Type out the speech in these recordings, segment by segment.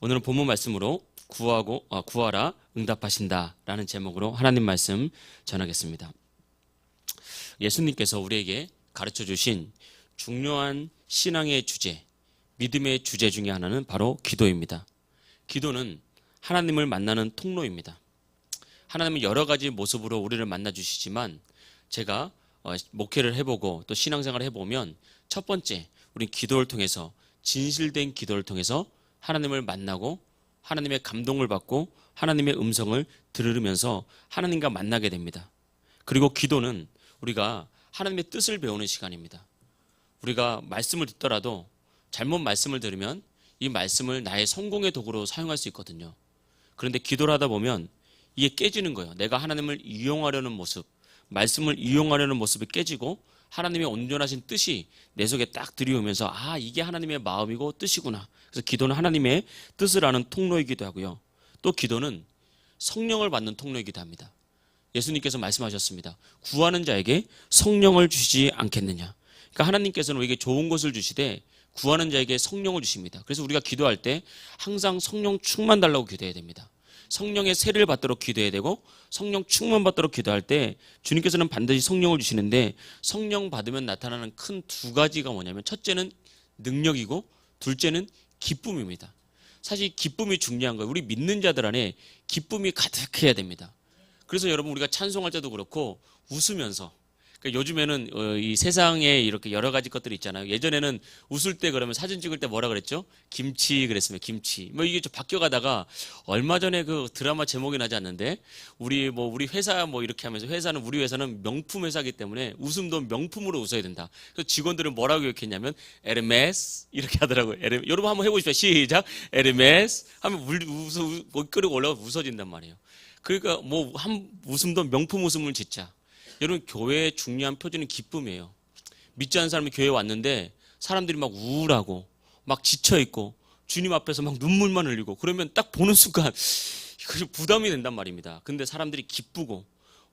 오늘은 본문 말씀으로 구하라 응답하신다 라는 제목으로 하나님 말씀 전하겠습니다. 예수님께서 우리에게 가르쳐 주신 중요한 신앙의 주제, 믿음의 주제 중에 하나는 바로 기도입니다. 기도는 하나님을 만나는 통로입니다. 하나님은 여러 가지 모습으로 우리를 만나 주시지만 제가 목회를 해보고 또 신앙생활을 해보면 첫 번째, 우린 기도를 통해서, 진실된 기도를 통해서 하나님을 만나고 하나님의 감동을 받고 하나님의 음성을 들으면서 하나님과 만나게 됩니다. 그리고 기도는 우리가 하나님의 뜻을 배우는 시간입니다. 우리가 말씀을 듣더라도 잘못 말씀을 들으면 이 말씀을 나의 성공의 도구로 사용할 수 있거든요. 그런데 기도를 하다 보면 이게 깨지는 거예요. 내가 하나님을 이용하려는 모습, 말씀을 이용하려는 모습이 깨지고 하나님의 온전하신 뜻이 내 속에 딱 들이오면서 이게 하나님의 마음이고 뜻이구나. 그래서 기도는 하나님의 뜻을 아는 통로이기도 하고요. 또 기도는 성령을 받는 통로이기도 합니다. 예수님께서 말씀하셨습니다. 구하는 자에게 성령을 주시지 않겠느냐. 그러니까 하나님께서는 우리에게 좋은 것을 주시되 구하는 자에게 성령을 주십니다. 그래서 우리가 기도할 때 항상 성령 충만 달라고 기도해야 됩니다. 성령의 세례를 받도록 기도해야 되고 성령 충만 받도록 기도할 때 주님께서는 반드시 성령을 주시는데 성령 받으면 나타나는 큰 두 가지가 뭐냐면 첫째는 능력이고 둘째는 기쁨입니다. 사실 기쁨이 중요한 거예요. 우리 믿는 자들 안에 기쁨이 가득해야 됩니다. 그래서 여러분 우리가 찬송할 때도 그렇고 웃으면서, 그러니까 요즘에는 이 세상에 이렇게 여러 가지 것들이 있잖아요. 예전에는 웃을 때 그러면 사진 찍을 때 뭐라 그랬죠? 김치 그랬습니다. 김치. 이게 좀 바뀌어가다가 얼마 전에 그 드라마 제목이 나지 않는데 우리 회사 이렇게 하면서 우리 회사는 명품 회사이기 때문에 웃음도 명품으로 웃어야 된다. 그래서 직원들은 뭐라고 기억했냐면 에르메스 이렇게 하더라고요. 여러분 한번 해보십시오. 시작. 에르메스 하면 끓이고 올라가 웃어진단 말이에요. 그러니까 웃음도 명품 웃음을 짓자. 여러분 교회의 중요한 표준은 기쁨이에요. 믿지 않는 사람이 교회에 왔는데 사람들이 막 우울하고 막 지쳐있고 주님 앞에서 막 눈물만 흘리고 그러면 딱 보는 순간 그게 부담이 된단 말입니다. 근데 사람들이 기쁘고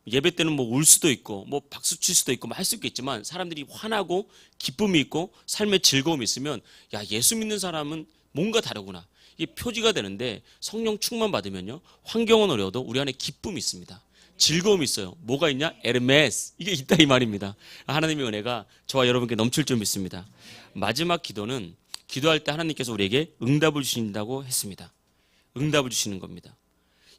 예배 때는 울 수도 있고 박수 칠 수도 있고 할 수 있겠지만 사람들이 환하고 기쁨이 있고 삶의 즐거움이 있으면 예수 믿는 사람은 뭔가 다르구나. 이게 표지가 되는데 성령 충만 받으면요. 환경은 어려워도 우리 안에 기쁨이 있습니다. 즐거움이 있어요. 뭐가 있냐? 에르메스. 이게 있다 이 말입니다. 하나님의 은혜가 저와 여러분께 넘칠 줄 믿습니다. 마지막 기도는 기도할 때 하나님께서 우리에게 응답을 주신다고 했습니다. 응답을 주시는 겁니다.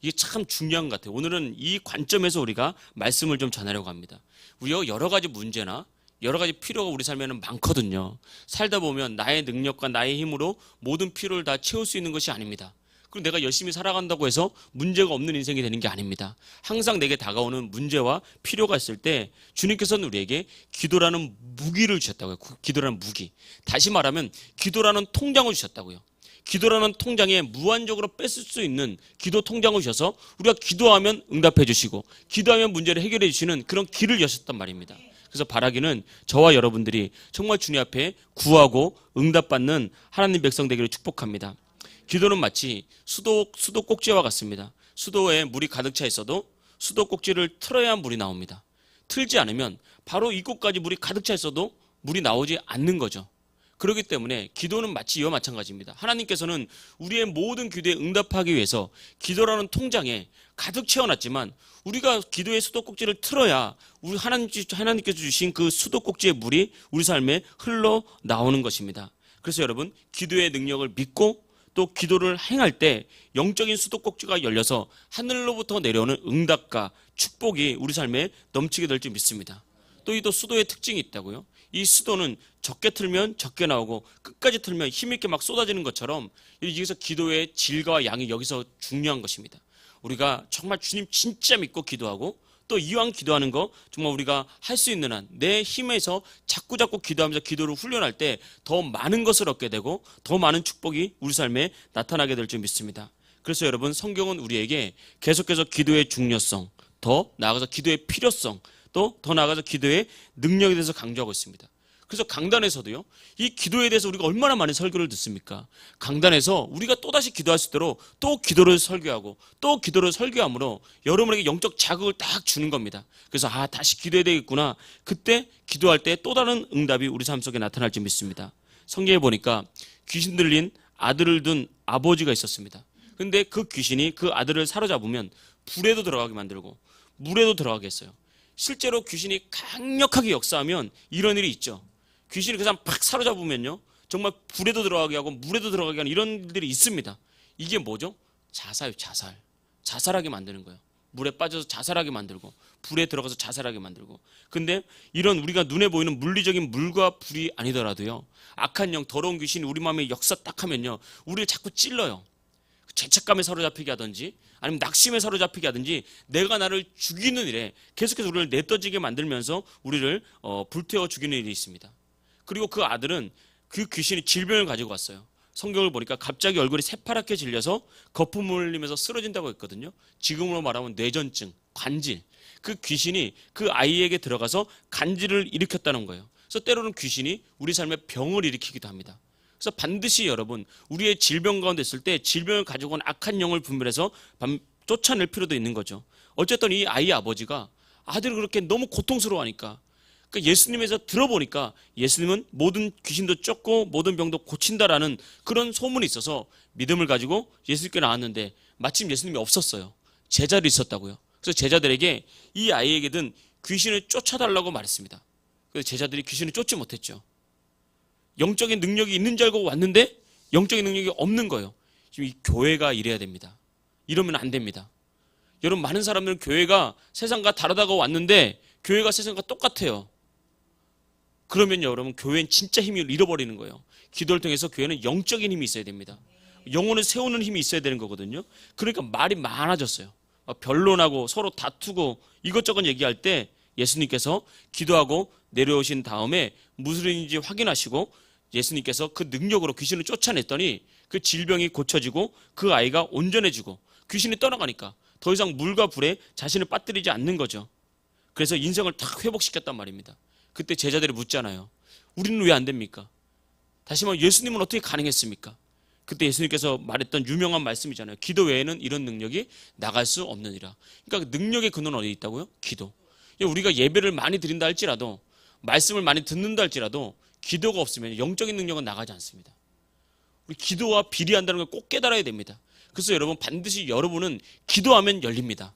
이게 참 중요한 것 같아요. 오늘은 이 관점에서 우리가 말씀을 좀 전하려고 합니다. 우리가 여러 가지 문제나 여러 가지 필요가 우리 삶에는 많거든요. 살다 보면 나의 능력과 나의 힘으로 모든 필요를 다 채울 수 있는 것이 아닙니다. 그리고 내가 열심히 살아간다고 해서 문제가 없는 인생이 되는 게 아닙니다. 항상 내게 다가오는 문제와 필요가 있을 때 주님께서는 우리에게 기도라는 무기를 주셨다고요. 기도라는 무기. 다시 말하면 기도라는 통장을 주셨다고요. 기도라는 통장에 무한적으로 뺏을 수 있는 기도 통장을 주셔서 우리가 기도하면 응답해 주시고 기도하면 문제를 해결해 주시는 그런 길을 여셨단 말입니다. 그래서 바라기는 저와 여러분들이 정말 주님 앞에 구하고 응답받는 하나님 백성 되기를 축복합니다. 기도는 마치 수도 꼭지와 같습니다. 수도에 물이 가득 차 있어도 수도 꼭지를 틀어야 물이 나옵니다. 틀지 않으면 바로 이곳까지 물이 가득 차 있어도 물이 나오지 않는 거죠. 그렇기 때문에 기도는 마치 이와 마찬가지입니다. 하나님께서는 우리의 모든 기도에 응답하기 위해서 기도라는 통장에 가득 채워놨지만 우리가 기도의 수도 꼭지를 틀어야 우리 하나님께서 주신 그 수도 꼭지의 물이 우리 삶에 흘러 나오는 것입니다. 그래서 여러분 기도의 능력을 믿고 또 기도를 행할 때 영적인 수도꼭지가 열려서 하늘로부터 내려오는 응답과 축복이 우리 삶에 넘치게 될 줄 믿습니다. 또 이 수도의 특징이 있다고요. 이 수도는 적게 틀면 적게 나오고 끝까지 틀면 힘있게 막 쏟아지는 것처럼 여기서 기도의 질과 양이 여기서 중요한 것입니다. 우리가 정말 주님 진짜 믿고 기도하고 또 이왕 기도하는 거 정말 우리가 할 수 있는 한 내 힘에서 자꾸 기도하면서 기도를 훈련할 때 더 많은 것을 얻게 되고 더 많은 축복이 우리 삶에 나타나게 될 줄 믿습니다. 그래서 여러분 성경은 우리에게 계속해서 기도의 중요성, 더 나아가서 기도의 필요성, 또 더 나아가서 기도의 능력에 대해서 강조하고 있습니다. 그래서 강단에서도요, 이 기도에 대해서 우리가 얼마나 많은 설교를 듣습니까? 강단에서 우리가 또다시 기도할 수 있도록 또 기도를 설교하고 또 기도를 설교함으로 여러분에게 영적 자극을 딱 주는 겁니다. 그래서 다시 기도해야 되겠구나. 그때 기도할 때 또 다른 응답이 우리 삶 속에 나타날 줄 믿습니다. 성경에 보니까 귀신 들린 아들을 둔 아버지가 있었습니다. 근데 그 귀신이 그 아들을 사로잡으면 불에도 들어가게 만들고 물에도 들어가게 했어요. 실제로 귀신이 강력하게 역사하면 이런 일이 있죠. 귀신이 그 사람 팍 사로잡으면요, 정말 불에도 들어가게 하고 물에도 들어가게 하는 이런 일들이 있습니다. 이게 뭐죠? 자살하게 만드는 거예요. 물에 빠져서 자살하게 만들고 불에 들어가서 자살하게 만들고. 근데 이런 우리가 눈에 보이는 물리적인 물과 불이 아니더라도요, 악한 영, 더러운 귀신이 우리 마음에 역사 딱 하면요, 우리를 자꾸 찔러요. 죄책감에 사로잡히게 하든지 아니면 낙심에 사로잡히게 하든지 내가 나를 죽이는 일에 계속해서 우리를 내떠지게 만들면서 우리를 불태워 죽이는 일이 있습니다. 그리고 그 아들은 그 귀신이 질병을 가지고 왔어요. 성경을 보니까 갑자기 얼굴이 새파랗게 질려서 거품을 흘리면서 쓰러진다고 했거든요. 지금으로 말하면 뇌전증, 관질. 그 귀신이 그 아이에게 들어가서 간질을 일으켰다는 거예요. 그래서 때로는 귀신이 우리 삶에 병을 일으키기도 합니다. 그래서 반드시 여러분, 우리의 질병 가운데 있을 때 질병을 가지고 온 악한 영을 분별해서 쫓아낼 필요도 있는 거죠. 어쨌든 이 아이의 아버지가 아들이 그렇게 너무 고통스러워하니까, 그러니까 예수님에서 들어보니까 예수님은 모든 귀신도 쫓고 모든 병도 고친다라는 그런 소문이 있어서 믿음을 가지고 예수님께 나왔는데 마침 예수님이 없었어요. 제자들이 있었다고요. 그래서 제자들에게 이 아이에게든 귀신을 쫓아달라고 말했습니다. 그래서 제자들이 귀신을 쫓지 못했죠. 영적인 능력이 있는 줄 알고 왔는데 영적인 능력이 없는 거예요. 지금 이 교회가 이래야 됩니다. 이러면 안 됩니다. 여러분, 많은 사람들은 교회가 세상과 다르다고 왔는데 교회가 세상과 똑같아요. 그러면요, 여러분, 교회는 진짜 힘을 잃어버리는 거예요. 기도를 통해서 교회는 영적인 힘이 있어야 됩니다. 영혼을 세우는 힘이 있어야 되는 거거든요. 그러니까 말이 많아졌어요. 변론하고 서로 다투고 이것저것 얘기할 때 예수님께서 기도하고 내려오신 다음에 무슨 일인지 확인하시고 예수님께서 그 능력으로 귀신을 쫓아냈더니 그 질병이 고쳐지고 그 아이가 온전해지고 귀신이 떠나가니까 더 이상 물과 불에 자신을 빠뜨리지 않는 거죠. 그래서 인생을 탁 회복시켰단 말입니다. 그때 제자들이 묻잖아요. 우리는 왜 안 됩니까? 다시 말해 예수님은 어떻게 가능했습니까? 그때 예수님께서 말했던 유명한 말씀이잖아요. 기도 외에는 이런 능력이 나갈 수 없느니라. 그러니까 능력의 근원은 어디 있다고요? 기도. 우리가 예배를 많이 드린다 할지라도, 말씀을 많이 듣는다 할지라도 기도가 없으면 영적인 능력은 나가지 않습니다. 우리 기도와 비례한다는 걸 꼭 깨달아야 됩니다. 그래서 여러분, 반드시 여러분은 기도하면 열립니다.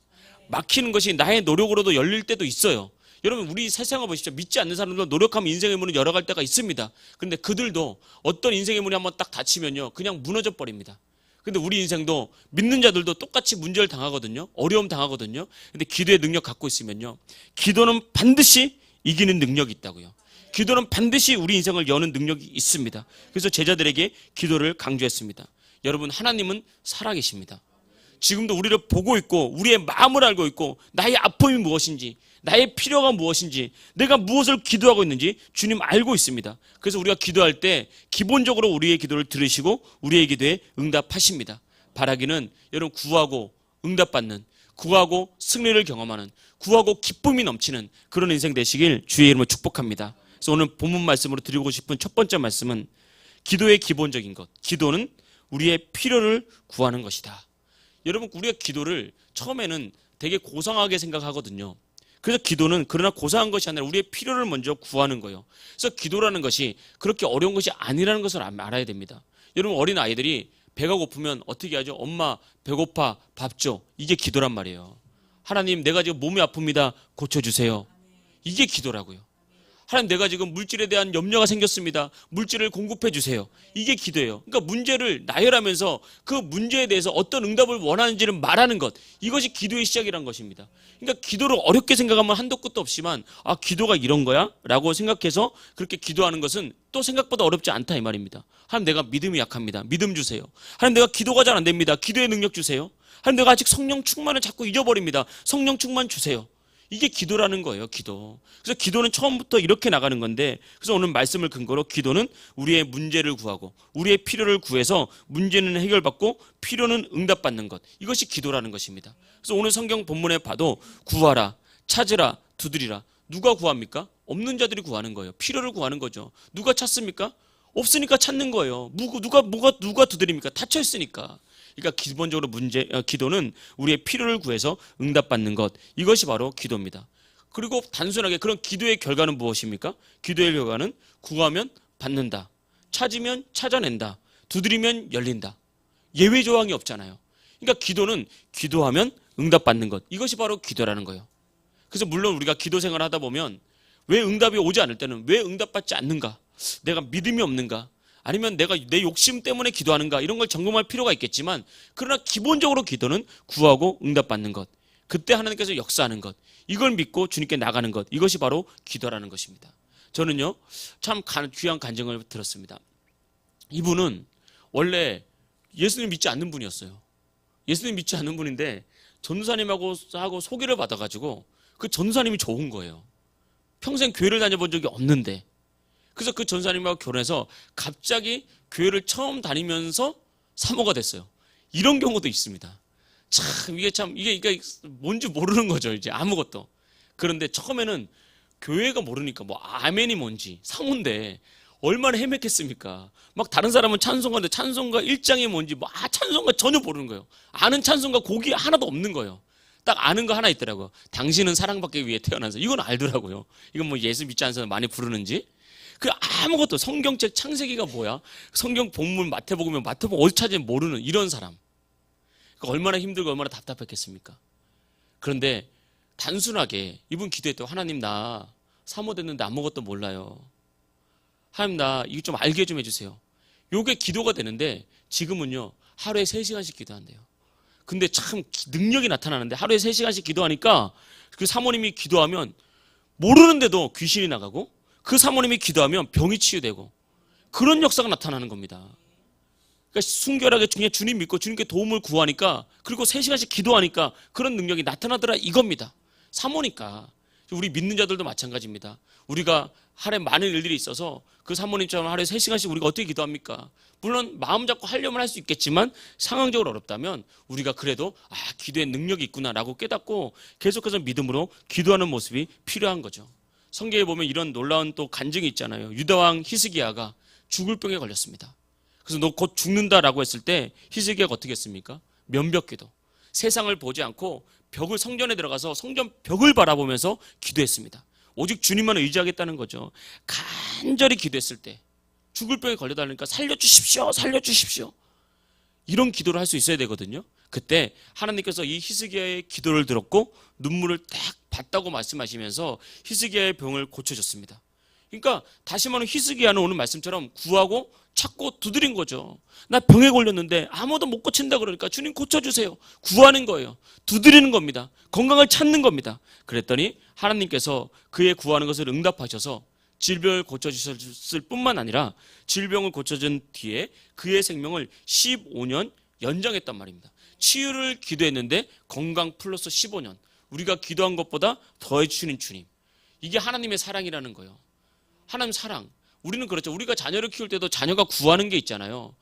막히는 것이 나의 노력으로도 열릴 때도 있어요. 여러분, 우리 세상을 보십시오. 믿지 않는 사람들도 노력하면 인생의 문은 열어갈 때가 있습니다. 그런데 그들도 어떤 인생의 문이 한번 딱 닫히면요, 그냥 무너져 버립니다. 근데 우리 인생도 믿는 자들도 똑같이 문제를 당하거든요. 어려움 당하거든요. 근데 기도의 능력 갖고 있으면요, 기도는 반드시 이기는 능력이 있다고요. 기도는 반드시 우리 인생을 여는 능력이 있습니다. 그래서 제자들에게 기도를 강조했습니다. 여러분, 하나님은 살아계십니다. 지금도 우리를 보고 있고 우리의 마음을 알고 있고 나의 아픔이 무엇인지, 나의 필요가 무엇인지, 내가 무엇을 기도하고 있는지 주님 알고 있습니다. 그래서 우리가 기도할 때 기본적으로 우리의 기도를 들으시고 우리의 기도에 응답하십니다. 바라기는 여러분, 구하고 응답받는, 구하고 승리를 경험하는, 구하고 기쁨이 넘치는 그런 인생 되시길 주의 이름으로 축복합니다. 그래서 오늘 본문 말씀으로 드리고 싶은 첫 번째 말씀은 기도의 기본적인 것, 기도는 우리의 필요를 구하는 것이다. 여러분, 우리가 기도를 처음에는 되게 고상하게 생각하거든요. 그래서 기도는 그러나 고상한 것이 아니라 우리의 필요를 먼저 구하는 거예요. 그래서 기도라는 것이 그렇게 어려운 것이 아니라는 것을 알아야 됩니다. 여러분, 어린 아이들이 배가 고프면 어떻게 하죠? 엄마 배고파, 밥 줘. 이게 기도란 말이에요. 하나님, 내가 지금 몸이 아픕니다. 고쳐주세요. 이게 기도라고요. 하나님, 내가 지금 물질에 대한 염려가 생겼습니다. 물질을 공급해 주세요. 이게 기도예요. 그러니까 문제를 나열하면서 그 문제에 대해서 어떤 응답을 원하는지를 말하는 것, 이것이 기도의 시작이란 것입니다. 그러니까 기도를 어렵게 생각하면 한도 끝도 없지만, 아, 기도가 이런 거야? 라고 생각해서 그렇게 기도하는 것은 또 생각보다 어렵지 않다 이 말입니다. 하나님, 내가 믿음이 약합니다. 믿음 주세요. 하나님, 내가 기도가 잘 안 됩니다. 기도의 능력 주세요. 하나님, 내가 아직 성령 충만을 자꾸 잊어버립니다. 성령 충만 주세요. 이게 기도라는 거예요, 기도. 그래서 기도는 처음부터 이렇게 나가는 건데, 그래서 오늘 말씀을 근거로 기도는 우리의 문제를 구하고 우리의 필요를 구해서 문제는 해결받고 필요는 응답받는 것, 이것이 기도라는 것입니다. 그래서 오늘 성경 본문에 봐도 구하라, 찾으라, 두드리라. 누가 구합니까? 없는 자들이 구하는 거예요. 필요를 구하는 거죠. 누가 찾습니까? 없으니까 찾는 거예요. 누가 두드립니까? 닫혀 있으니까. 그러니까 기본적으로 기도는 우리의 필요를 구해서 응답받는 것, 이것이 바로 기도입니다. 그리고 단순하게 그런 기도의 결과는 무엇입니까? 기도의 결과는 구하면 받는다, 찾으면 찾아낸다, 두드리면 열린다. 예외 조항이 없잖아요. 그러니까 기도는 기도하면 응답받는 것. 이것이 바로 기도라는 거예요. 그래서 물론 우리가 기도 생활을 하다 보면 왜 응답이 오지 않을 때는 왜 응답받지 않는가? 내가 믿음이 없는가? 아니면 내가 내 욕심 때문에 기도하는가? 이런 걸 점검할 필요가 있겠지만 그러나 기본적으로 기도는 구하고 응답받는 것. 그때 하나님께서 역사하는 것. 이걸 믿고 주님께 나가는 것. 이것이 바로 기도라는 것입니다. 저는요 참 귀한 간증을 들었습니다. 이분은 원래 예수님 믿지 않는 분이었어요. 예수님 믿지 않는 분인데 전도사님하고 소개를 받아가지고 그 전도사님이 좋은 거예요. 평생 교회를 다녀본 적이 없는데 그래서 그 전도사님하고 결혼해서 갑자기 교회를 처음 다니면서 사모가 됐어요. 이런 경우도 있습니다. 참 이게 뭔지 모르는 거죠. 이제 아무것도. 그런데 처음에는 교회가 모르니까 뭐 아멘이 뭔지 사모인데 얼마나 헤맸겠습니까? 막 다른 사람은 찬송가인데 찬송가 1장이 뭔지 찬송가 전혀 모르는 거예요. 아는 찬송가 곡이 하나도 없는 거예요. 딱 아는 거 하나 있더라고요. 당신은 사랑받기 위해 태어나서. 이건 알더라고요. 이건 뭐 예수 믿지 않는 사람 많이 부르는지. 그 아무것도 성경책 창세기가 뭐야? 성경 본문 마태복음이면 마태복음 어디 찾으면 모르는 이런 사람. 그러니까 얼마나 힘들고 얼마나 답답했겠습니까? 그런데 단순하게 이분 기도했대요. 하나님 나 사모됐는데 아무것도 몰라요. 하나님 나 이거 좀 알게 좀 해주세요. 요게 기도가 되는데 지금은요 하루에 3시간씩 기도한대요. 근데 참 능력이 나타나는데 하루에 3시간씩 기도하니까 그 사모님이 기도하면 모르는데도 귀신이 나가고 그 사모님이 기도하면 병이 치유되고 그런 역사가 나타나는 겁니다. 그러니까 순결하게 그냥 주님 믿고 주님께 도움을 구하니까 그리고 3시간씩 기도하니까 그런 능력이 나타나더라 이겁니다. 사모니까 우리 믿는 자들도 마찬가지입니다. 우리가 하루에 많은 일들이 있어서 그 사모님처럼 하루에 3시간씩 우리가 어떻게 기도합니까? 물론 마음 잡고 하려면 할 수 있겠지만 상황적으로 어렵다면 우리가 그래도 기도에 능력이 있구나라고 깨닫고 계속해서 믿음으로 기도하는 모습이 필요한 거죠. 성경에 보면 이런 놀라운 또 간증이 있잖아요. 유다왕 히스기야가 죽을 병에 걸렸습니다. 그래서 너 곧 죽는다라고 했을 때 히스기야가 어떻게 했습니까? 면벽기도. 세상을 보지 않고 성전에 들어가서 성전 벽을 바라보면서 기도했습니다. 오직 주님만 의지하겠다는 거죠. 간절히 기도했을 때 죽을 병에 걸려달라니까 살려주십시오. 살려주십시오. 이런 기도를 할 수 있어야 되거든요. 그때 하나님께서 이 히스기야의 기도를 들었고 눈물을 딱 봤다고 말씀하시면서 히스기야의 병을 고쳐줬습니다. 그러니까 다시 말하면 히스기야는 오늘 말씀처럼 구하고 찾고 두드린 거죠. 나 병에 걸렸는데 아무도 못 고친다 그러니까 주님 고쳐주세요. 구하는 거예요. 두드리는 겁니다. 건강을 찾는 겁니다. 그랬더니 하나님께서 그의 구하는 것을 응답하셔서 질병을 고쳐주셨을 뿐만 아니라 질병을 고쳐준 뒤에 그의 생명을 15년 연장했단 말입니다. 치유를 기도했는데 건강 플러스 15년. 우리가 기도한 것보다 더해 주시는 주님. 이게 하나님의 사랑이라는 거예요. 하나님 사랑. 우리는 그렇죠. 우리가 자녀를 키울 때도 자녀가 구하는 게 있잖아요.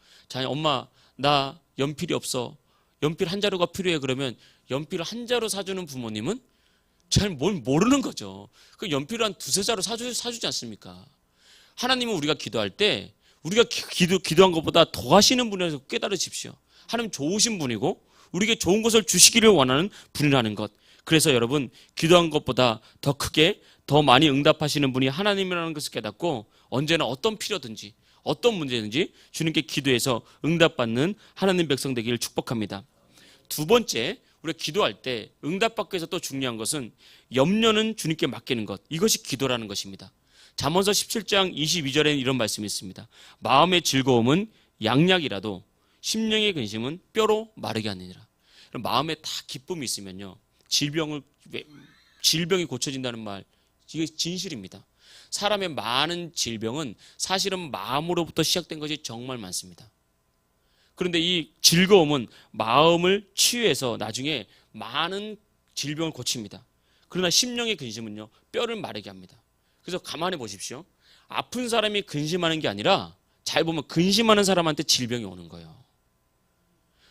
엄마 나 연필이 없어. 연필 한 자루가 필요해. 그러면 연필 한 자루 사주는 부모님은 잘 뭘 모르는 거죠. 그 연필을 한 두세 자루 사주지 않습니까? 하나님은 우리가 기도할 때 우리가 기도한 것보다 더 하시는 분이라서 깨달으십시오. 하나님 좋으신 분이고 우리에게 좋은 것을 주시기를 원하는 분이라는 것. 그래서 여러분 기도한 것보다 더 크게 더 많이 응답하시는 분이 하나님이라는 것을 깨닫고 언제나 어떤 필요든지 어떤 문제든지 주님께 기도해서 응답받는 하나님 백성 되기를 축복합니다. 두 번째, 우리가 기도할 때 응답받기 위해서 또 중요한 것은 염려는 주님께 맡기는 것. 이것이 기도라는 것입니다. 잠언서 17장 22절에는 이런 말씀이 있습니다. 마음의 즐거움은 양약이라도 심령의 근심은 뼈로 마르게 하느니라. 마음에 다 기쁨이 있으면요 질병이 고쳐진다는 말, 이게 진실입니다. 사람의 많은 질병은 사실은 마음으로부터 시작된 것이 정말 많습니다. 그런데 이 즐거움은 마음을 치유해서 나중에 많은 질병을 고칩니다. 그러나 심령의 근심은요 뼈를 마르게 합니다. 그래서 가만히 보십시오. 아픈 사람이 근심하는 게 아니라 잘 보면 근심하는 사람한테 질병이 오는 거예요.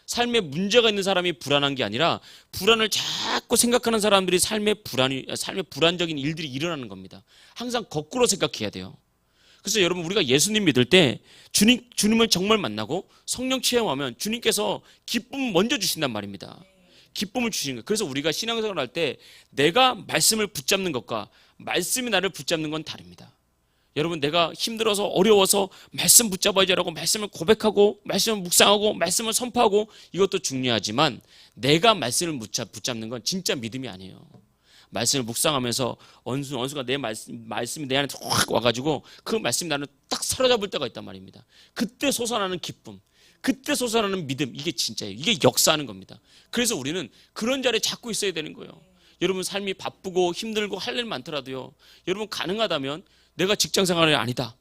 삶에 문제가 있는 사람이 불안한 게 아니라 불안을 자꾸 생각하는 사람들이 삶에 불안적인 일들이 일어나는 겁니다. 항상 거꾸로 생각해야 돼요. 그래서 여러분 우리가 예수님 믿을 때 주님을 정말 만나고 성령 체험하면 주님께서 기쁨 먼저 주신단 말입니다. 기쁨을 주시는 거예요. 그래서 우리가 신앙생활을 할 때 내가 말씀을 붙잡는 것과 말씀이 나를 붙잡는 건 다릅니다. 여러분, 내가 힘들어서 어려워서 말씀 붙잡아야지라고 말씀을 고백하고 말씀을 묵상하고 말씀을 선포하고 이것도 중요하지만 내가 말씀을 붙잡는 건 진짜 믿음이 아니에요. 말씀을 묵상하면서 어느순간 내 말씀이 내 안에 확 와가지고 그 말씀이 나를 딱 사로잡을 때가 있단 말입니다. 그때 솟아나는 기쁨, 그때 솟아나는 믿음, 이게 진짜예요. 이게 역사하는 겁니다. 그래서 우리는 그런 자리에 자꾸 있어야 되는 거예요. 여러분 삶이 바쁘고 힘들고 할 일 많더라도요, 여러분 가능하다면 내가 직장생활이 아니다,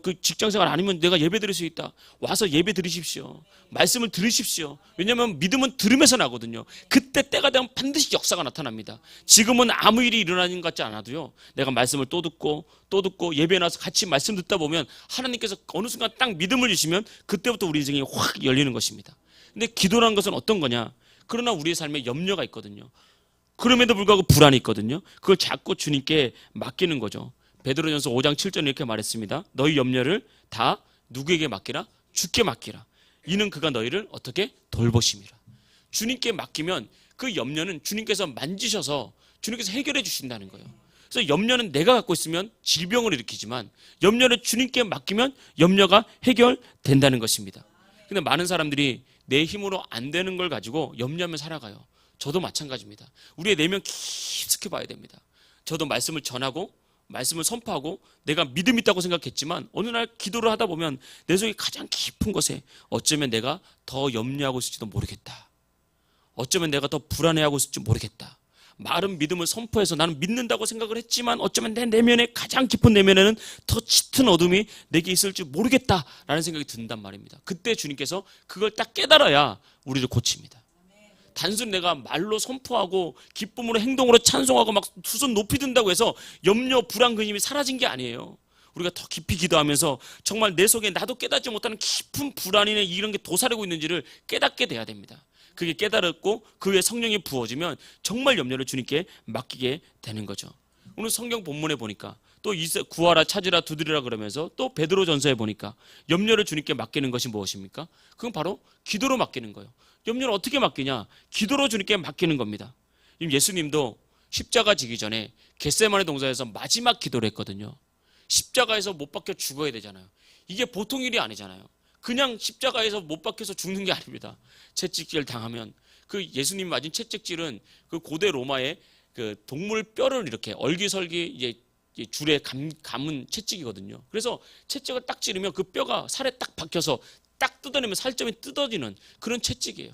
그 직장생활 아니면 내가 예배 드릴 수 있다, 와서 예배 드리십시오. 말씀을 들으십시오. 왜냐하면 믿음은 들으면서 나거든요. 그때 때가 되면 반드시 역사가 나타납니다. 지금은 아무 일이 일어나는 것 같지 않아도요, 내가 말씀을 또 듣고 예배에 나와서 같이 말씀 듣다 보면 하나님께서 어느 순간 딱 믿음을 주시면 그때부터 우리 인생이 확 열리는 것입니다. 근데 기도라는 것은 어떤 거냐? 그러나 우리의 삶에 염려가 있거든요. 그럼에도 불구하고 불안이 있거든요. 그걸 자꾸 주님께 맡기는 거죠. 베드로전서 5장 7절 이렇게 말했습니다. 너희 염려를 다 누구에게 맡기라? 주께 맡기라. 이는 그가 너희를 어떻게 돌보심이라. 주님께 맡기면 그 염려는 주님께서 만지셔서 주님께서 해결해 주신다는 거예요. 그래서 염려는 내가 갖고 있으면 질병을 일으키지만 염려를 주님께 맡기면 염려가 해결된다는 것입니다. 근데 많은 사람들이 내 힘으로 안 되는 걸 가지고 염려하며 살아가요. 저도 마찬가지입니다. 우리의 내면 깊숙이 봐야 됩니다. 저도 말씀을 전하고 말씀을 선포하고 내가 믿음 있다고 생각했지만 어느 날 기도를 하다 보면 내 속에 가장 깊은 곳에 어쩌면 내가 더 염려하고 있을지도 모르겠다. 어쩌면 내가 더 불안해하고 있을지 모르겠다. 마른 믿음을 선포해서 나는 믿는다고 생각을 했지만 어쩌면 내 내면에 가장 깊은 내면에는 더 짙은 어둠이 내게 있을지 모르겠다라는 생각이 든단 말입니다. 그때 주님께서 그걸 딱 깨달아야 우리를 고칩니다. 단순히 내가 말로 선포하고 기쁨으로 행동으로 찬송하고 막 두 손 높이 든다고 해서 염려, 불안, 근심이 사라진 게 아니에요. 우리가 더 깊이 기도하면서 정말 내 속에 나도 깨닫지 못하는 깊은 불안이나 이런 게 도사리고 있는지를 깨닫게 돼야 됩니다. 그게 깨달았고 그 위에 성령이 부어지면 정말 염려를 주님께 맡기게 되는 거죠. 오늘 성경 본문에 보니까 또 구하라, 찾으라, 두드리라 그러면서 또 베드로전서에 보니까 염려를 주님께 맡기는 것이 무엇입니까? 그건 바로 기도로 맡기는 거예요. 염려를 어떻게 맡기냐? 기도로 주님께 맡기는 겁니다. 예수님도 십자가 지기 전에 겟세마네 동산에서 마지막 기도를 했거든요. 십자가에서 못 박혀 죽어야 되잖아요. 이게 보통 일이 아니잖아요. 그냥 십자가에서 못 박혀서 죽는 게 아닙니다. 채찍질 당하면 그 예수님 맞은 채찍질은 그 고대 로마의 그 동물 뼈를 이렇게 얼기설기 이제 줄에 감은 채찍이거든요. 그래서 채찍을 딱 찌르면 그 뼈가 살에 딱 박혀서 딱 뜯어내면 살점이 뜯어지는 그런 채찍이에요.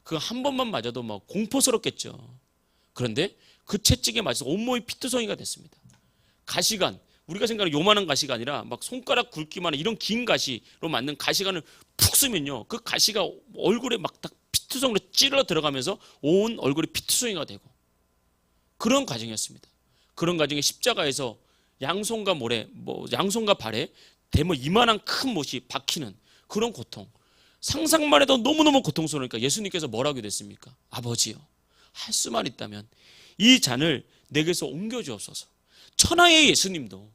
그거 한 번만 맞아도 막 공포스럽겠죠. 그런데 그 채찍에 맞아서 온몸이 피투성이가 됐습니다. 가시관, 우리가 생각하는 요만한 가시가 아니라 막 손가락 굵기만 한 이런 긴 가시로 만든 가시관을 푹 쓰면요, 그 가시가 얼굴에 막 딱 피투성으로 찔러 들어가면서 온 얼굴이 피투성이가 되고 그런 과정이었습니다. 그런 과정에 십자가에서 양손과 양손과 발에 대모 이만한 큰 못이 박히는 그런 고통, 상상만 해도 너무너무 고통스러우니까 예수님께서 뭐라고 됐습니까? 아버지요, 할 수만 있다면 이 잔을 내게서 옮겨주옵소서. 천하의 예수님도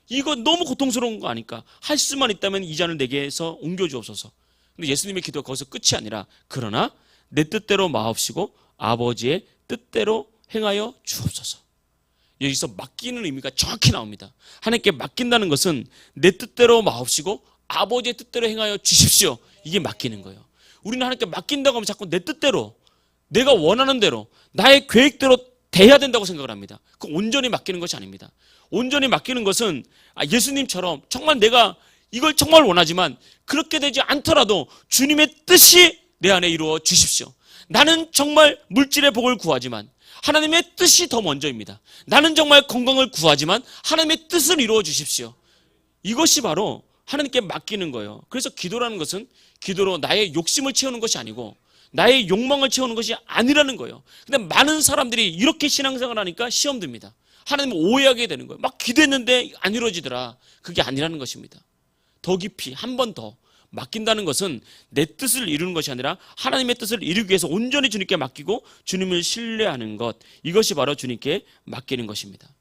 이거 너무 고통스러운 거 아니까 할 수만 있다면 이 잔을 내게서 옮겨주옵소서. 근데 예수님의 기도가 거기서 끝이 아니라 그러나 내 뜻대로 마옵시고 아버지의 뜻대로 행하여 주옵소서. 여기서 맡기는 의미가 정확히 나옵니다. 하나님께 맡긴다는 것은 내 뜻대로 마옵시고 아버지의 뜻대로 행하여 주십시오. 이게 맡기는 거예요. 우리는 하나님께 맡긴다고 하면 자꾸 내 뜻대로, 내가 원하는 대로, 나의 계획대로 돼야 된다고 생각을 합니다. 그 온전히 맡기는 것이 아닙니다. 온전히 맡기는 것은 예수님처럼 정말 내가 이걸 정말 원하지만 그렇게 되지 않더라도 주님의 뜻이 내 안에 이루어 주십시오. 나는 정말 물질의 복을 구하지만 하나님의 뜻이 더 먼저입니다. 나는 정말 건강을 구하지만 하나님의 뜻을 이루어 주십시오. 이것이 바로 하나님께 맡기는 거예요. 그래서 기도라는 것은 기도로 나의 욕심을 채우는 것이 아니고 나의 욕망을 채우는 것이 아니라는 거예요. 근데 많은 사람들이 이렇게 신앙생활을 하니까 시험 듭니다. 하나님을 오해하게 되는 거예요. 막 기도했는데 안 이루어지더라. 그게 아니라는 것입니다. 더 깊이 한 번 더 맡긴다는 것은 내 뜻을 이루는 것이 아니라 하나님의 뜻을 이루기 위해서 온전히 주님께 맡기고 주님을 신뢰하는 것, 이것이 바로 주님께 맡기는 것입니다.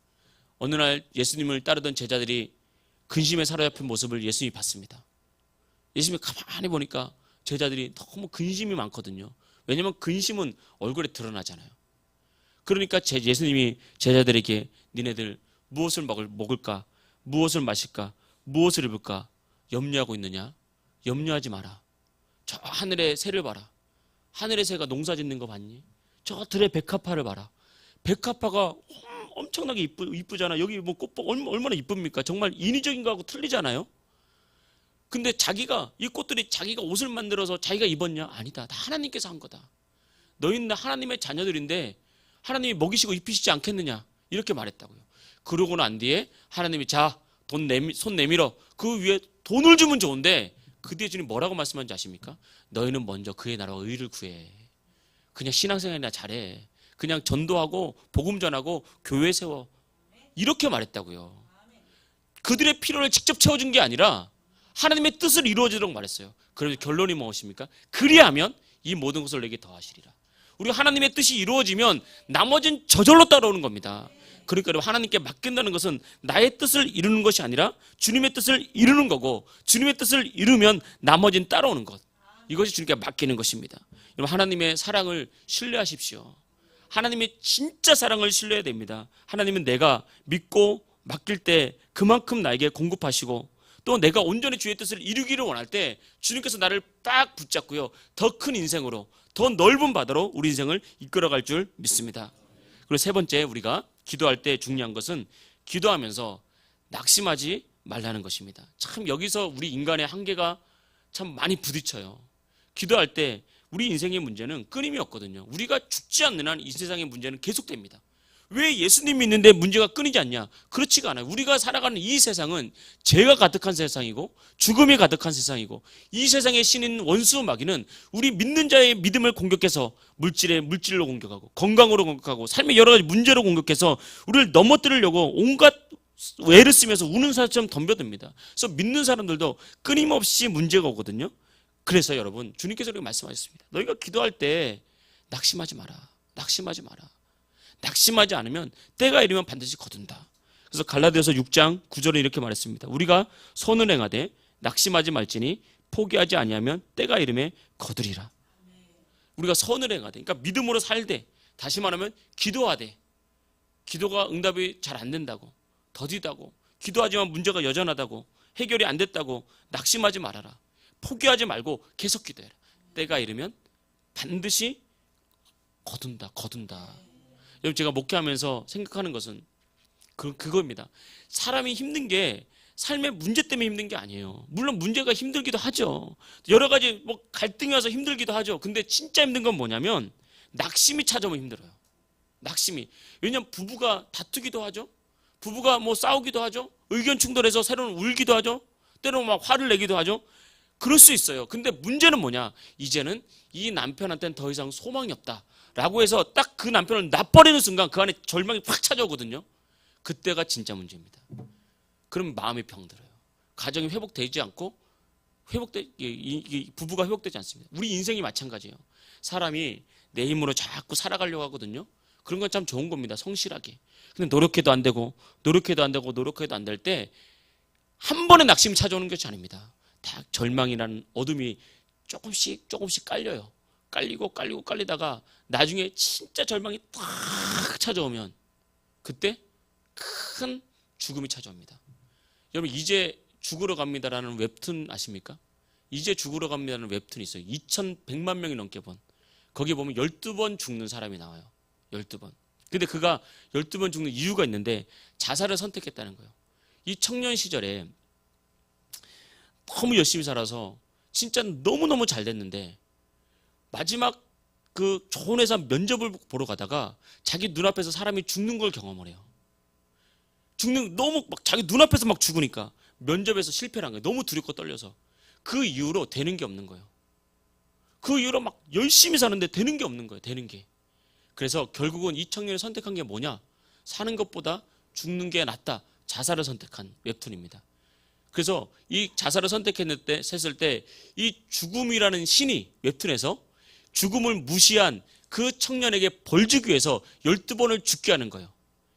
어느 날 예수님을 따르던 제자들이 근심에 사로잡힌 모습을 예수님이 봤습니다. 예수님이 가만히 보니까 제자들이 너무 근심이 많거든요. 왜냐하면 근심은 얼굴에 드러나잖아요. 그러니까 예수님이 제자들에게 니네들 무엇을 먹을까? 무엇을 마실까? 무엇을 입을까? 염려하고 있느냐? 염려하지 마라. 저 하늘의 새를 봐라. 하늘의 새가 농사 짓는 거 봤니? 저 들의 백합화를 봐라. 백합화가 엄청나게 이쁘잖아. 여기 뭐 꽃봉 얼마나 이쁩니까? 정말 인위적인 거하고 틀리잖아요. 근데 자기가 이 꽃들이 자기가 옷을 만들어서 자기가 입었냐? 아니다. 다 하나님께서 한 거다. 너희는 하나님의 자녀들인데 하나님이 먹이시고 입히시지 않겠느냐? 이렇게 말했다고요. 그러고 난 뒤에 하나님이 자, 손 내밀어. 그 위에 돈을 주면 좋은데 그 뒤에 주님 뭐라고 말씀하는지 아십니까? 너희는 먼저 그의 나라와 의를 구해. 그냥 신앙생활이나 잘해. 그냥 전도하고 복음 전하고 교회 세워. 이렇게 말했다고요. 그들의 필요를 직접 채워준 게 아니라 하나님의 뜻을 이루어지도록 말했어요. 그래서 결론이 무엇입니까? 그리하면 이 모든 것을 내게 더하시리라. 우리 하나님의 뜻이 이루어지면 나머지는 저절로 따라오는 겁니다. 그러니까 하나님께 맡긴다는 것은 나의 뜻을 이루는 것이 아니라 주님의 뜻을 이루는 거고, 주님의 뜻을 이루면 나머지는 따라오는 것. 이것이 주님께 맡기는 것입니다. 여러분, 하나님의 사랑을 신뢰하십시오. 하나님의 진짜 사랑을 신뢰해야 됩니다. 하나님은 내가 믿고 맡길 때 그만큼 나에게 공급하시고, 또 내가 온전히 주의 뜻을 이루기를 원할 때 주님께서 나를 딱 붙잡고요, 더 큰 인생으로, 더 넓은 바다로 우리 인생을 이끌어갈 줄 믿습니다. 그리고 세 번째, 우리가 기도할 때 중요한 것은 기도하면서 낙심하지 말라는 것입니다. 참 여기서 우리 인간의 한계가 참 많이 부딪혀요. 기도할 때 우리 인생의 문제는 끊임이 없거든요. 우리가 죽지 않는 한 이 세상의 문제는 계속됩니다. 왜 예수님 믿는데 문제가 끊이지 않냐? 그렇지가 않아요. 우리가 살아가는 이 세상은 죄가 가득한 세상이고 죽음이 가득한 세상이고, 이 세상의 신인 원수 마귀는 우리 믿는 자의 믿음을 공격해서 물질로 공격하고 건강으로 공격하고 삶의 여러 가지 문제로 공격해서 우리를 넘어뜨리려고 온갖 애를 쓰면서 우는 사람처럼 덤벼듭니다. 그래서 믿는 사람들도 끊임없이 문제가 오거든요. 그래서 여러분, 주님께서 이렇게 말씀하셨습니다. 너희가 기도할 때 낙심하지 마라. 낙심하지 마라. 낙심하지 않으면 때가 이르면 반드시 거둔다. 그래서 갈라디아서 6장 9절에 이렇게 말했습니다. 우리가 선을 행하되 낙심하지 말지니 포기하지 아니하면 때가 이르매 거두리라. 우리가 선을 행하되, 그러니까 믿음으로 살되, 다시 말하면 기도하되, 기도가 응답이 잘 안 된다고, 더디다고, 기도하지만 문제가 여전하다고, 해결이 안 됐다고 낙심하지 말아라. 포기하지 말고 계속 기도해라. 때가 이르면 반드시 거둔다. 여러분, 제가 목회하면서 생각하는 것은 그겁니다. 사람이 힘든 게 삶의 문제 때문에 힘든 게 아니에요. 물론 문제가 힘들기도 하죠. 여러 가지 뭐 갈등이 와서 힘들기도 하죠. 근데 진짜 힘든 건 뭐냐면 낙심이 찾아오면 힘들어요. 낙심이. 왜냐하면 부부가 다투기도 하죠. 부부가 뭐 싸우기도 하죠. 의견 충돌해서 새로는 울기도 하죠. 때로는 막 화를 내기도 하죠. 그럴 수 있어요. 근데 문제는 뭐냐? 이제는 이 남편한테는 더 이상 소망이 없다 라고 해서 딱 그 남편을 놔버리는 순간 그 안에 절망이 확 찾아오거든요. 그때가 진짜 문제입니다. 그럼 마음이 병들어요. 가정이 회복되지 않고 부부가 회복되지 않습니다. 우리 인생이 마찬가지예요. 사람이 내 힘으로 자꾸 살아가려고 하거든요. 그런 건 참 좋은 겁니다. 성실하게. 근데 노력해도 안 되고 노력해도 안 될 때 한 번에 낙심이 찾아오는 것이 아닙니다. 다 절망이라는 어둠이 조금씩 깔려요. 깔리다가 나중에 진짜 절망이 탁 찾아오면 그때 큰 죽음이 찾아옵니다. 여러분, 이제 죽으러 갑니다라는 웹툰 아십니까? 이제 죽으러 갑니다라는 웹툰이 있어요. 2,100만 명이 넘게 본. 거기에 보면 12번 죽는 사람이 나와요. 12번. 근데 그가 12번 죽는 이유가 있는데 자살을 선택했다는 거예요. 이 청년 시절에 너무 열심히 살아서 진짜 너무너무 잘 됐는데 마지막 그 좋은 회사 면접을 보러 가다가 자기 눈앞에서 사람이 죽는 걸 경험을 해요. 너무 막 자기 눈앞에서 막 죽으니까 면접에서 실패를 한 거예요. 너무 두렵고 떨려서. 그 이후로 되는 게 없는 거예요. 그 이후로 막 열심히 사는데 되는 게 없는 거예요. 되는 게. 그래서 결국은 이 청년이 선택한 게 뭐냐? 사는 것보다 죽는 게 낫다. 자살을 선택한 웹툰입니다. 그래서 이 자살을 선택했을 때 이 죽음이라는 신이 웹툰에서 죽음을 무시한 그 청년에게 벌 주기 위해서 12번을 죽게 하는 거예요.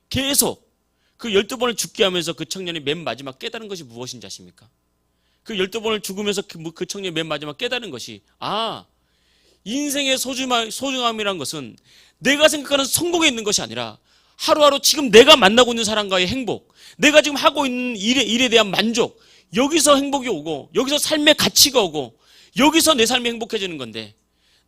계속 그 12번을 죽게 하면서 그 청년이 맨 마지막 깨달은 것이 무엇인지 아십니까? 그 12번을 죽으면서 그 청년이 맨 마지막 깨달은 것이, 인생의 소중함이란 것은 내가 생각하는 성공에 있는 것이 아니라 하루하루 지금 내가 만나고 있는 사람과의 행복, 내가 지금 하고 있는 일에 대한 만족, 여기서 행복이 오고, 여기서 삶의 가치가 오고, 여기서 내 삶이 행복해지는 건데,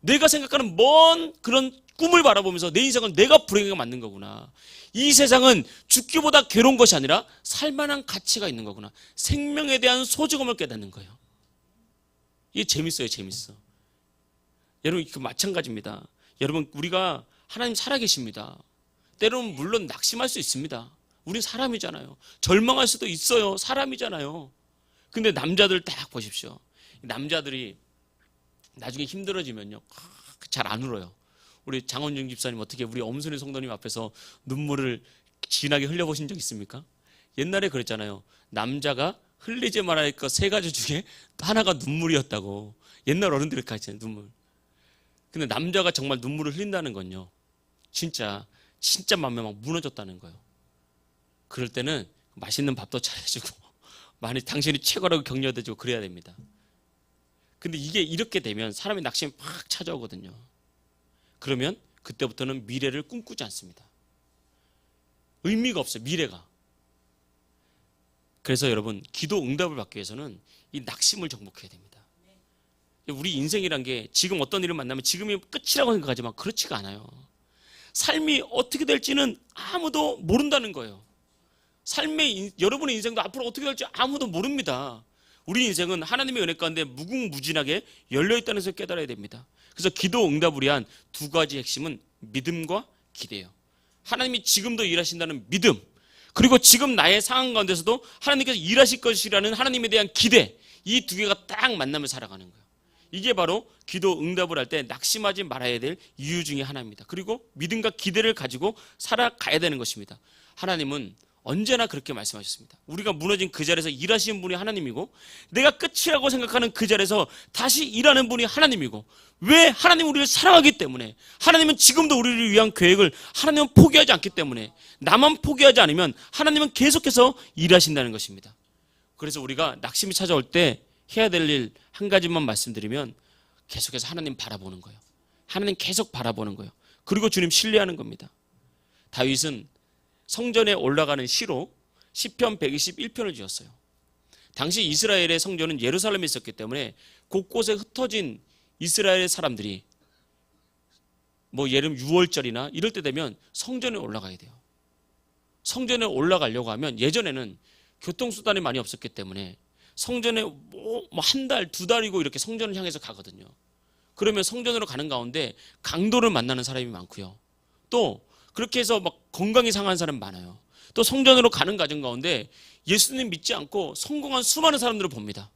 내가 생각하는 먼 그런 꿈을 바라보면서 내 인생은 내가 불행하게 만든 거구나. 이 세상은 죽기보다 괴로운 것이 아니라 살만한 가치가 있는 거구나. 생명에 대한 소중함을 깨닫는 거예요. 이게 재밌어요, 재밌어. 여러분, 그 마찬가지입니다. 여러분, 우리가 하나님 살아계십니다. 때로는 물론 낙심할 수 있습니다. 우린 사람이잖아요. 절망할 수도 있어요. 사람이잖아요. 근데 남자들 딱 보십시오. 남자들이 나중에 힘들어지면요, 잘 안 울어요. 우리 장원중 집사님 어떻게 우리 엄순희 성도님 앞에서 눈물을 진하게 흘려보신 적 있습니까? 옛날에 그랬잖아요. 남자가 흘리지 말아야 할 것 세 가지 중에 하나가 눈물이었다고. 옛날 어른들이 가르치는 눈물. 근데 남자가 정말 눈물을 흘린다는 건요, 진짜 마음이 막 무너졌다는 거예요. 그럴 때는 맛있는 밥도 차려주고 많이 당신이 최고라고 격려해주고 그래야 됩니다. 근데 이게 이렇게 되면 사람의 낙심이 팍 찾아오거든요. 그러면 그때부터는 미래를 꿈꾸지 않습니다. 의미가 없어요, 미래가. 그래서 여러분, 기도 응답을 받기 위해서는 이 낙심을 정복해야 됩니다. 우리 인생이란 게 지금 어떤 일을 만나면 지금이 끝이라고 생각하지만 그렇지가 않아요. 삶이 어떻게 될지는 아무도 모른다는 거예요. 여러분의 인생도 앞으로 어떻게 될지 아무도 모릅니다. 우리 인생은 하나님의 은혜 가운데 무궁무진하게 열려있다는 것을 깨달아야 됩니다. 그래서 기도 응답을 위한 두 가지 핵심은 믿음과 기대예요. 하나님이 지금도 일하신다는 믿음, 그리고 지금 나의 상황 가운데서도 하나님께서 일하실 것이라는 하나님에 대한 기대, 이 두 개가 딱 만나며 살아가는 거예요. 이게 바로 기도 응답을 할 때 낙심하지 말아야 될 이유 중에 하나입니다. 그리고 믿음과 기대를 가지고 살아가야 되는 것입니다. 하나님은 언제나 그렇게 말씀하셨습니다. 우리가 무너진 그 자리에서 일하시는 분이 하나님이고, 내가 끝이라고 생각하는 그 자리에서 다시 일하는 분이 하나님이고, 왜? 하나님 우리를 사랑하기 때문에. 하나님은 지금도 우리를 위한 계획을 하나님은 포기하지 않기 때문에. 나만 포기하지 않으면 하나님은 계속해서 일하신다는 것입니다. 그래서 우리가 낙심이 찾아올 때 해야 될 일 한 가지만 말씀드리면, 계속해서 하나님 바라보는 거예요. 하나님 계속 바라보는 거예요. 그리고 주님 신뢰하는 겁니다. 다윗은 성전에 올라가는 시로 시편 121편을 지었어요. 당시 이스라엘의 성전은 예루살렘에 있었기 때문에 곳곳에 흩어진 이스라엘 사람들이 예를 들면 6월절이나 이럴 때 되면 성전에 올라가야 돼요. 성전에 올라가려고 하면 예전에는 교통수단이 많이 없었기 때문에 성전에 한 달, 두 달이고 이렇게 성전을 향해서 가거든요. 그러면 성전으로 가는 가운데 강도를 만나는 사람이 많고요. 또 그렇게 해서 막 건강이 상한 사람 많아요. 또 성전으로 가는 과정 가운데 예수님 믿지 않고 성공한 수많은 사람들을 봅니다.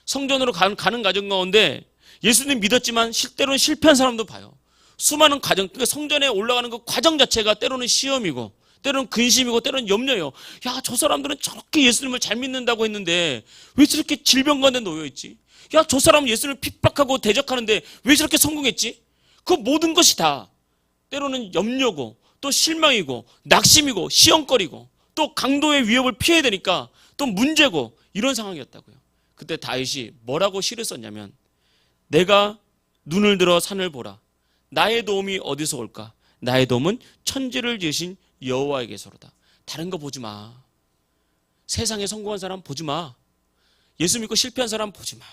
성전으로 가는 과정 가운데 예수님 믿었지만 실제로는 실패한 사람도 봐요. 수많은 과정, 그러니까 성전에 올라가는 그 과정 자체가 때로는 시험이고, 때로는 근심이고, 때로는 염려예요. 야, 저 사람들은 저렇게 예수님을 잘 믿는다고 했는데 왜 저렇게 질병 가운데 놓여있지? 야, 저 사람은 예수님을 핍박하고 대적하는데 왜 저렇게 성공했지? 그 모든 것이 다 때로는 염려고, 또 실망이고, 낙심이고, 시험거리고, 또 강도의 위협을 피해야 되니까 또 문제고, 이런 상황이었다고요. 그때 다윗이 뭐라고 시를 썼냐면, 내가 눈을 들어 산을 보라. 나의 도움이 어디서 올까? 나의 도움은 천지를 지으신 여호와에게서로다. 다른 거 보지 마. 세상에 성공한 사람 보지 마. 예수 믿고 실패한 사람 보지 마.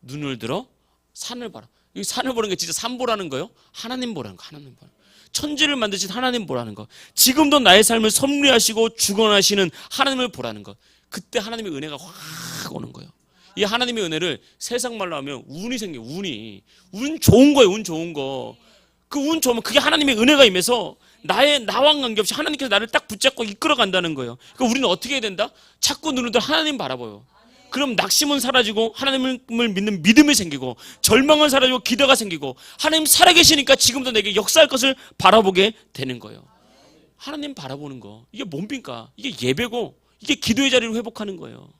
눈을 들어 산을 봐라. 이 산을 보는 게 진짜 산 보라는 거요? 하나님 보라는 거. 하나님 보라는 거. 천지를 만드신 하나님 보라는 거. 지금도 나의 삶을 섭리하시고 주관하시는 하나님을 보라는 거. 그때 하나님의 은혜가 확 오는 거예요. 이 하나님의 은혜를 세상 말로 하면 운이 생겨요. 운 좋은 거예요. 운 좋은 거. 그 운 좋으면 그게 하나님의 은혜가 임해서 나와 관계없이 하나님께서 나를 딱 붙잡고 이끌어 간다는 거예요. 그러니까 우리는 어떻게 해야 된다? 자꾸 눈을 들어 하나님 바라봐요. 그럼 낙심은 사라지고 하나님을 믿는 믿음이 생기고, 절망은 사라지고 기대가 생기고, 하나님 살아계시니까 지금도 내게 역사할 것을 바라보게 되는 거예요. 하나님 바라보는 거, 이게 뭡니까? 이게 예배고, 이게 기도의 자리를 회복하는 거예요.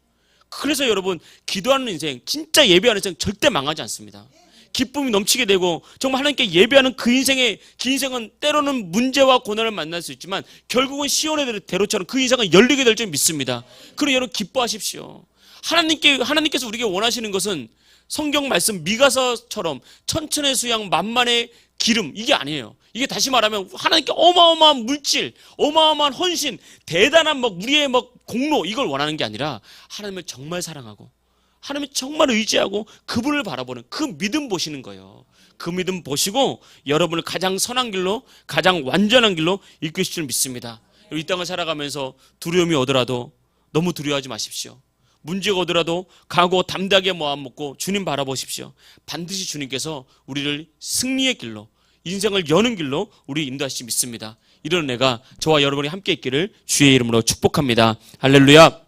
그래서 여러분, 기도하는 인생, 진짜 예배하는 인생 절대 망하지 않습니다. 기쁨이 넘치게 되고, 정말 하나님께 예배하는 그 인생은 때로는 문제와 고난을 만날 수 있지만 결국은 시온의 대로처럼 그 인생은 열리게 될 줄 믿습니다. 그러니 여러분 기뻐하십시오. 하나님께서 우리에게 원하시는 것은 성경 말씀 미가서처럼 천천의 수양 만만의 기름 이게 아니에요. 이게 다시 말하면 하나님께 어마어마한 물질, 어마어마한 헌신, 대단한 우리의 공로 이걸 원하는 게 아니라 하나님을 정말 사랑하고 하나님을 정말 의지하고 그분을 바라보는 그 믿음 보시는 거예요. 그 믿음 보시고 여러분을 가장 선한 길로, 가장 완전한 길로 이끄실 줄 믿습니다. 이 땅을 살아가면서 두려움이 오더라도 너무 두려워하지 마십시오. 문제가 오더라도 각오 담대하게 마음 먹고 주님 바라보십시오. 반드시 주님께서 우리를 승리의 길로, 인생을 여는 길로 우리 인도하시지 믿습니다. 이런 은혜가 저와 여러분이 함께 있기를 주의 이름으로 축복합니다. 할렐루야.